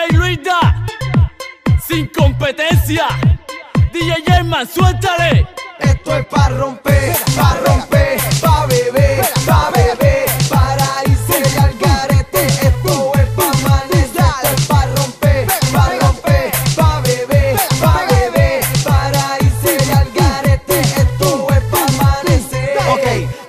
DJ Luida, sin competencia. DJ German, suéltale. Esto es pa' romper, pa' romper, pa' beber, pa' beber, para irse al garete. Esto es pa' amanecer. Esto es pa' romper, pa' romper, pa' beber, pa' beber, para irse al garete. Esto es pa' amanecer. Ok,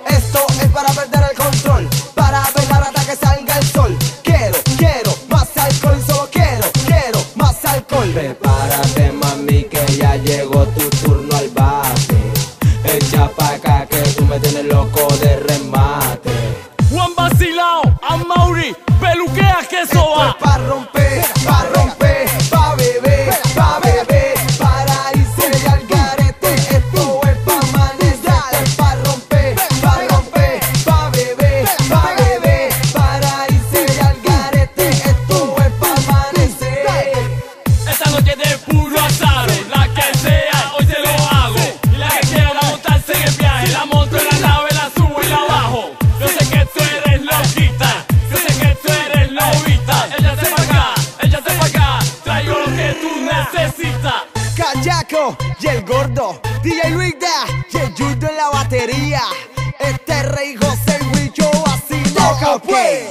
esto es para perder el control, para bailar hasta que salga el sol. Quiero más alcohol y solo quiero más alcohol. Prepárate, mami, que ya llegó tu turno al bate. Echa pa' acá que tú me tienes loco de remate. Juan Vacilao, Amaury, peluquea que eso Esto va. es pa' romper, pa' romper, pa' beber, pa' beber, para irse al garete. Esto es pa' amanecer. Esto es pa' romper, pa' romper, pa' beber, pa' beber, para irse al garete. Esto es pa' amanecer. Esta noche de puro azaro, la que sea, hoy se lo hago. Y la que quiera montarse en el viaje, la monto en la nave, la subo y la bajo. Yo sé que tú eres loquita, yo sé que tú eres lobita. Ella se pa' acá, traigo lo que tú necesitas. Callaco y el gordo, DJ Luida y el Judo en la batería. Este Rey José y yo así loca pues.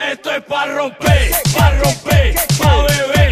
Esto es pa' romper, pa' beber,